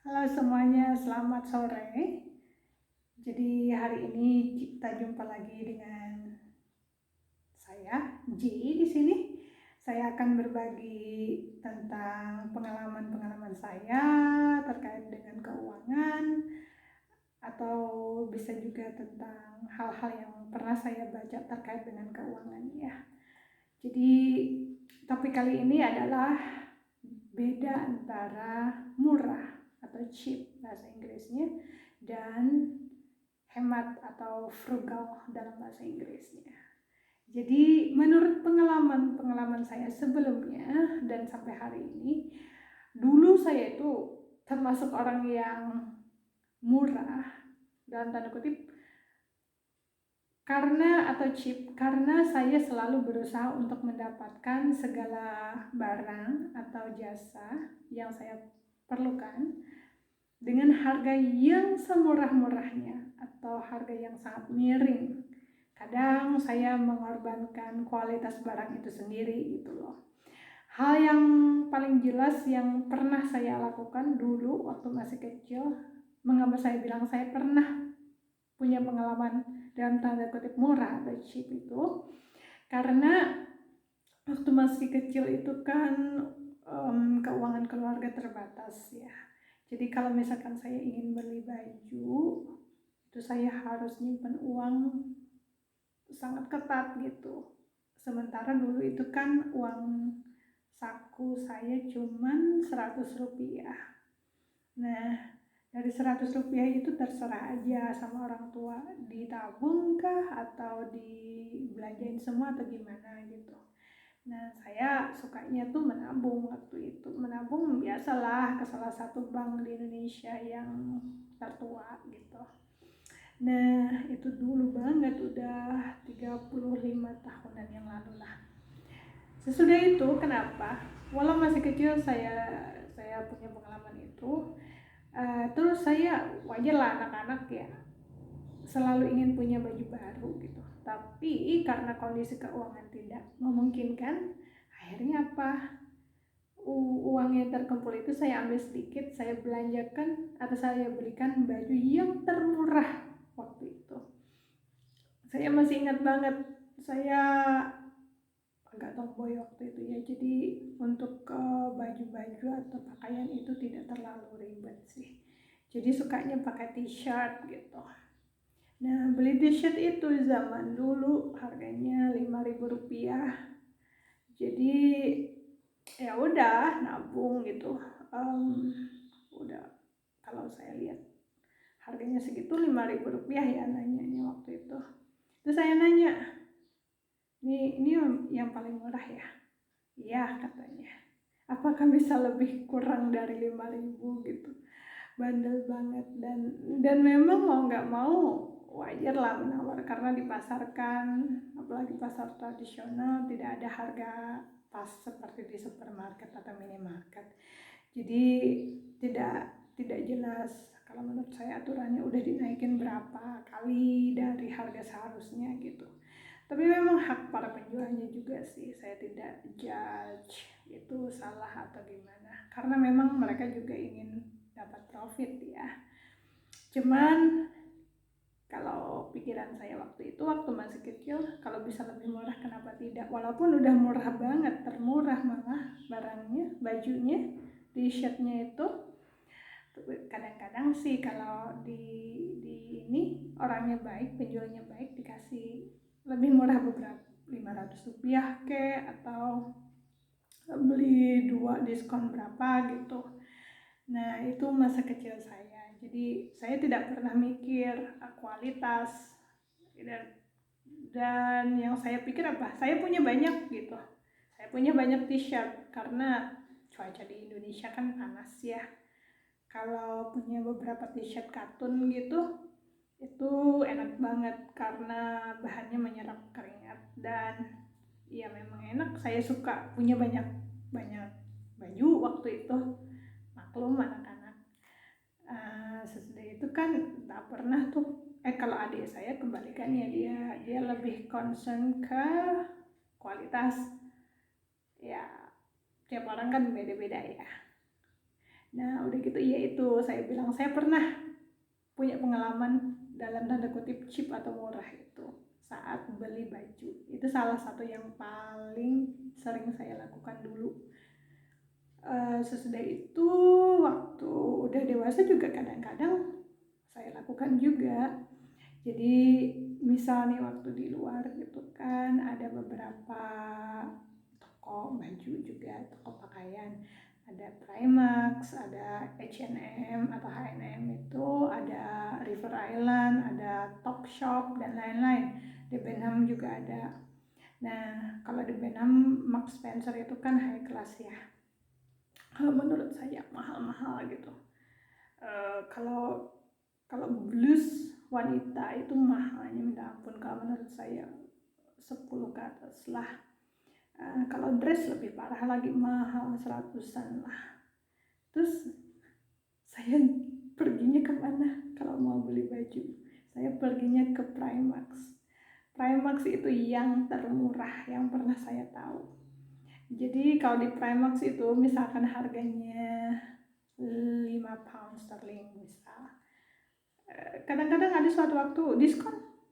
Halo semuanya, selamat sore. Jadi hari ini kita jumpa lagi dengan saya, Ji di sini. Saya akan berbagi tentang pengalaman-pengalaman saya terkait dengan keuangan, atau bisa juga tentang hal-hal yang pernah saya baca terkait dengan keuangan ya. Jadi topik kali ini adalah beda antara murah atau cheap bahasa Inggrisnya dan hemat atau frugal dalam bahasa Inggrisnya. Jadi menurut pengalaman saya sebelumnya dan sampai hari ini, dulu saya itu termasuk orang yang murah dalam tanda kutip karena saya selalu berusaha untuk mendapatkan segala barang atau jasa yang saya perlukan dengan harga yang semurah-murahnya atau harga yang sangat miring. Kadang saya mengorbankan kualitas barang itu sendiri gitu loh. Hal yang paling jelas yang pernah saya lakukan dulu waktu masih kecil, mengapa saya bilang saya pernah punya pengalaman dalam tanda kutip murah atau cheap itu, karena waktu masih kecil itu kan keuangan keluarga terbatas ya. Jadi kalau misalkan saya ingin beli baju, itu saya harus nyimpen uang sangat ketat gitu. Sementara dulu itu kan uang saku saya cuman 100 rupiah. Nah, dari 100 rupiah itu terserah aja sama orang tua, ditabung kah atau dibelanjain semua atau gimana gitu. Nah, saya sukanya tuh menabung waktu itu. Menabung biasalah ke salah satu bank di Indonesia yang tertua gitu. Nah, itu dulu banget, udah 35 tahunan yang lalu lah. Sesudah itu kenapa? Walau masih kecil saya punya pengalaman itu. Terus saya wajar lah anak-anak ya selalu ingin punya baju baru gitu. Tapi karena kondisi keuangan tidak memungkinkan, akhirnya apa? Uang yang terkumpul itu saya ambil sedikit, saya belanjakan atau saya belikan baju yang termurah waktu itu. Saya masih ingat banget, saya agak tomboy waktu itu ya, jadi untuk baju-baju atau pakaian itu tidak terlalu ribet sih, jadi sukanya pakai t-shirt gitu. Nah, beli t-shirt itu zaman dulu harganya 5.000 rupiah, jadi ya udah nabung gitu. Udah, kalau saya lihat harganya segitu 5.000 rupiah ya, nanyanya waktu itu. Terus saya nanya, ini yang paling murah ya? Iya katanya. Apakah bisa lebih kurang dari 5.000 gitu? Bandel banget. Dan memang mau nggak mau wajar lah menawar, karena dipasarkan, apalagi pasar tradisional, tidak ada harga pas seperti di supermarket atau minimarket. Jadi tidak jelas. Kalau menurut saya aturannya udah dinaikin berapa kali dari harga seharusnya gitu. Tapi memang hak para penjualnya juga sih, saya tidak judge itu salah atau gimana, karena memang mereka juga ingin dapat profit ya. Cuman kalau pikiran saya waktu itu, waktu masih kecil, kalau bisa lebih murah kenapa tidak, walaupun udah murah banget, termurah malah barangnya, bajunya, t-shirtnya itu. Kadang-kadang sih kalau di ini orangnya baik, penjualnya baik, dikasih lebih murah beberapa 500 rupiah ke, atau beli dua diskon berapa gitu. Nah, itu masa kecil saya. Jadi saya tidak pernah mikir kualitas, dan yang saya pikir apa? Saya punya banyak gitu. Saya punya banyak t-shirt karena cuaca di Indonesia kan panas ya. Kalau punya beberapa t-shirt katun gitu, itu enak banget karena bahannya menyerap keringat, dan ya memang enak. Saya suka punya banyak banyak baju waktu itu. Maklum anak-anak, sesudah itu kan tak pernah tuh, kalau adik saya kebalikannya, dia lebih concern ke kualitas. Ya tiap orang kan beda-beda ya. Nah udah gitu ya itu saya bilang saya pernah punya pengalaman dalam tanda kutip cheap atau murah itu saat beli baju. Itu salah satu yang paling sering saya lakukan dulu. Sesudah itu waktu udah dewasa juga kadang-kadang saya lakukan juga. Jadi misalnya waktu di luar gitu kan ada beberapa toko baju juga, toko pakaian, ada Primark, ada H&M atau H&M itu, ada River Island, ada Topshop dan lain-lain. Debenhams juga ada. Nah kalau Debenhams, Marks Spencer itu kan high class ya, menurut saya mahal-mahal gitu. Kalau kalau blus wanita itu mahalnya minta ampun, kalau menurut saya 10 ke atas lah. Kalau dress lebih parah lagi, mahal 100-an lah. Terus saya perginya kemana kalau mau beli baju? Saya perginya ke Primark. Primark itu yang termurah yang pernah saya tahu. Jadi kalau di Primark itu misalkan harganya 5 pound sterling misal, kadang-kadang ada suatu waktu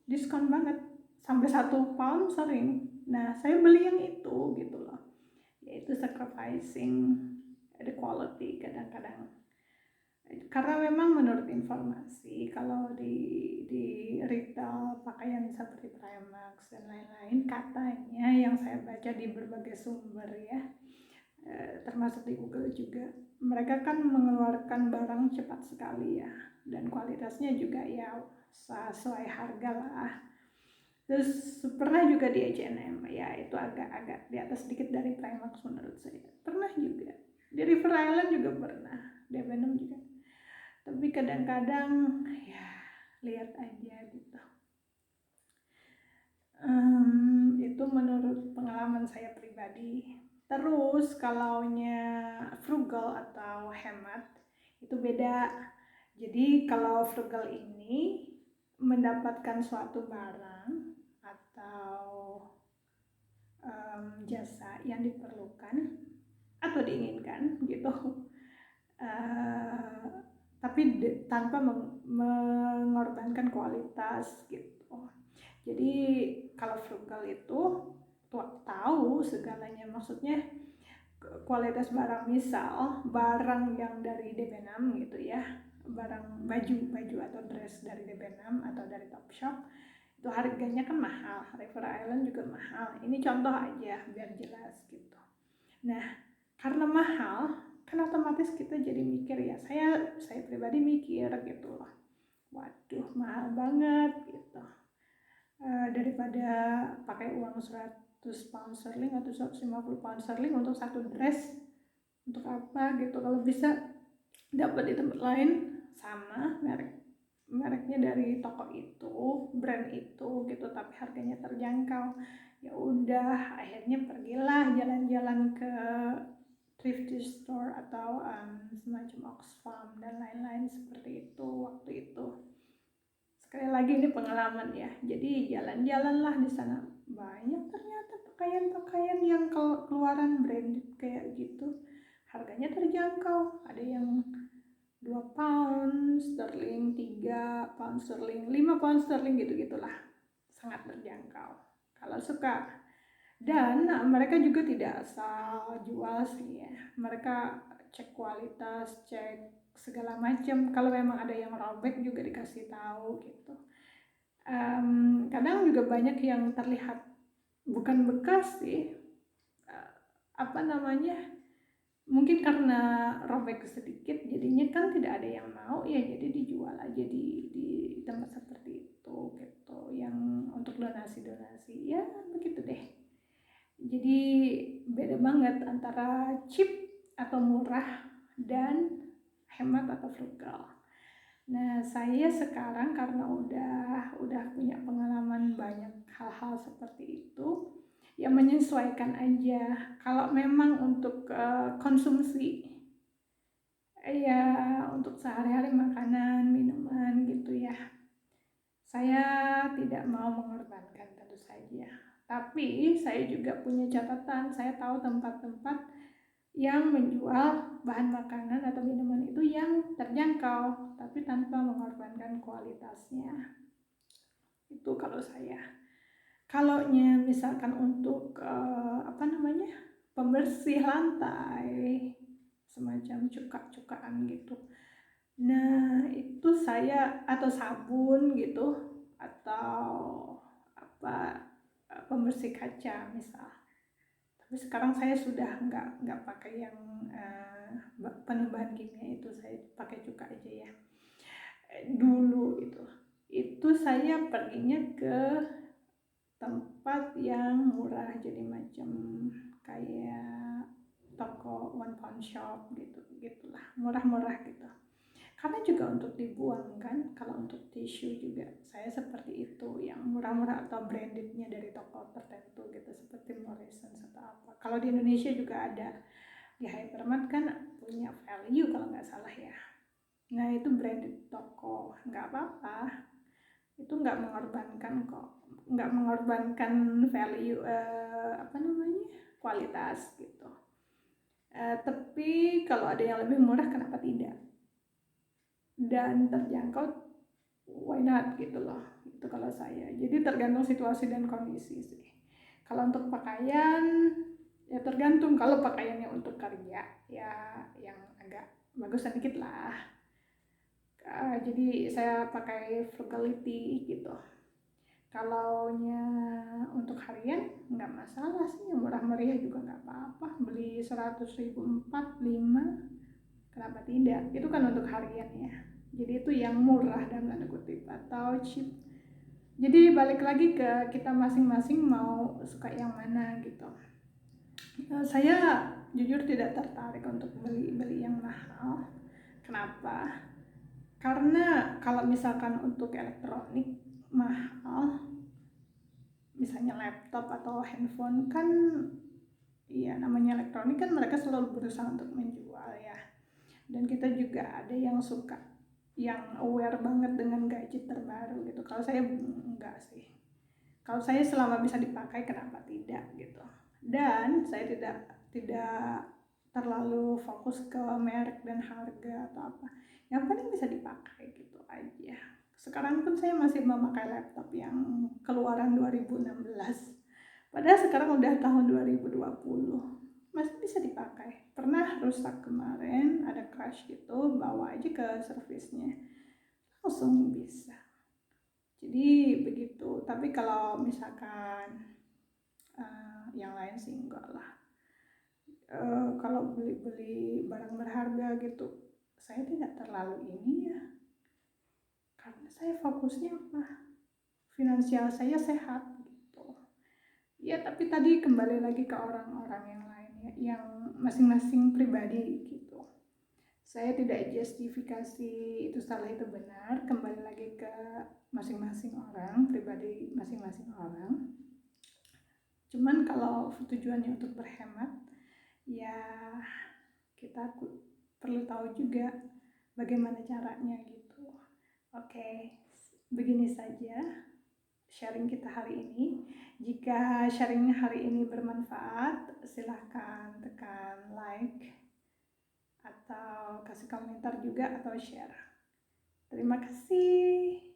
diskon banget sampai 1 pound sering. Nah saya beli yang itu gitu loh, yaitu sacrificing the quality kadang-kadang, karena memang menurut informasi kalau di retail pakaian seperti Primark dan lain-lain, katanya yang saya baca di berbagai sumber ya, termasuk di Google juga, mereka kan mengeluarkan barang cepat sekali ya, dan kualitasnya juga ya sesuai harga lah. Terus pernah juga di H&M ya, itu agak-agak di atas sedikit dari Primark menurut saya. Pernah juga di River Island juga pernah, di Debenhams juga. Tapi kadang-kadang ya lihat aja gitu. Itu menurut pengalaman saya pribadi. Terus kalaunya frugal atau hemat itu beda. Jadi kalau frugal ini mendapatkan suatu barang atau jasa yang diperlukan atau diinginkan gitu, tapi tanpa mengorbankan kualitas gitu. Jadi kalau frugal itu tahu segalanya, maksudnya kualitas barang, misal barang yang dari Debenhams gitu ya, barang baju atau dress dari Debenhams atau dari Topshop itu harganya kan mahal, River Island juga mahal. Ini contoh aja biar jelas gitu. Nah karena mahal kan otomatis kita jadi mikir ya, saya pribadi mikir gitu loh, waduh mahal banget gitu, daripada pakai uang 100 pound sterling atau 150 pound sterling untuk satu dress, untuk apa gitu, kalau bisa dapat di tempat lain sama mereknya dari toko itu, brand itu gitu, tapi harganya terjangkau. Ya udah akhirnya pergilah jalan-jalan ke thrift store atau semacam Oxfam dan lain-lain seperti itu waktu itu. Sekali lagi ini pengalaman ya, jadi jalan-jalanlah di sana, banyak ternyata pakaian-pakaian yang keluaran branded kayak gitu, harganya terjangkau, ada yang 2 pound sterling, 3 pound sterling, 5 pound sterling gitu-gitulah, sangat terjangkau kalau suka. Dan mereka juga tidak asal jual sih ya, mereka cek kualitas, cek segala macam, kalau memang ada yang robek juga dikasih tahu gitu. Kadang juga banyak yang terlihat bukan bekas sih, apa namanya, mungkin karena robek sedikit jadinya kan tidak ada yang mau ya, jadi dijual aja di tempat seperti itu gitu, yang untuk donasi ya begitu deh. Jadi beda banget antara cheap atau murah dan hemat atau frugal. Nah saya sekarang karena udah punya pengalaman banyak hal-hal seperti itu, ya menyesuaikan aja. Kalau memang untuk konsumsi, ya untuk sehari-hari makanan, minuman gitu ya, saya tidak mau mengorbankan tentu saja. Tapi saya juga punya catatan, saya tahu tempat-tempat yang menjual bahan makanan atau minuman itu yang terjangkau tapi tanpa mengorbankan kualitasnya. Itu kalau saya. Kalaunya misalkan untuk pembersih lantai semacam cuka-cukaan gitu, nah itu saya, atau sabun gitu, atau pembersih kaca misal. Tapi sekarang saya sudah nggak pakai yang penuh bahan kimia itu, saya pakai cuka aja ya. Dulu itu saya perginya ke tempat yang murah, jadi macam kayak toko one pound shop gitu gitulah, murah-murah gitu. Karena juga untuk dibuang kan, kalau untuk tisu juga saya seperti itu, yang murah-murah atau brandednya dari toko tertentu gitu, seperti Morrisons atau apa. Kalau di Indonesia juga ada, di Hypermart kan punya Value kalau nggak salah ya. Nah itu branded toko, nggak apa-apa, itu nggak mengorbankan kok, nggak mengorbankan value kualitas gitu. Tapi kalau ada yang lebih murah kenapa tidak, dan terjangkau, why not gitu loh. Itu kalau saya. Jadi tergantung situasi dan kondisi sih. Kalau untuk pakaian ya tergantung, kalau pakaiannya untuk kerja ya yang agak bagus sedikit lah. Jadi saya pakai frugality gitu. Kalaunya untuk harian nggak masalah sih, yang murah meriah juga nggak apa-apa, beli 100.000 4, 5, kenapa tidak, itu kan untuk harian ya. Jadi itu yang murah dalam tanda kutip atau cheap. Jadi balik lagi ke kita masing-masing mau suka yang mana gitu. Saya jujur tidak tertarik untuk beli yang mahal. Kenapa? Karena kalau misalkan untuk elektronik mahal, misalnya laptop atau handphone kan, ya namanya elektronik kan mereka selalu berusaha untuk menjual ya. Dan kita juga ada yang suka, yang aware banget dengan gadget terbaru gitu. Kalau saya enggak sih. Kalau saya selama bisa dipakai kenapa tidak gitu. Dan saya tidak terlalu fokus ke merek dan harga atau apa. Yang penting bisa dipakai gitu aja. Sekarang pun saya masih memakai laptop yang keluaran 2016. Padahal sekarang udah tahun 2020. Masih bisa dipakai. Pernah rusak kemarin, ada crash gitu, bawa aja ke servisnya. Langsung bisa. Jadi begitu. Tapi kalau misalkan yang lain sih enggak lah. Kalau beli-beli barang berharga gitu, saya tidak terlalu ini ya, karena saya fokusnya apa, finansial saya sehat gitu ya. Tapi tadi kembali lagi ke orang-orang yang lain ya, yang masing-masing pribadi gitu. Saya tidak justifikasi itu salah itu benar, kembali lagi ke masing-masing orang, pribadi masing-masing orang. Cuman kalau tujuannya untuk berhemat, ya kita perlu tahu juga bagaimana caranya gitu. Oke, begini saja sharing kita hari ini. Jika sharing hari ini bermanfaat, silahkan tekan like atau kasih komentar juga atau share. Terima kasih.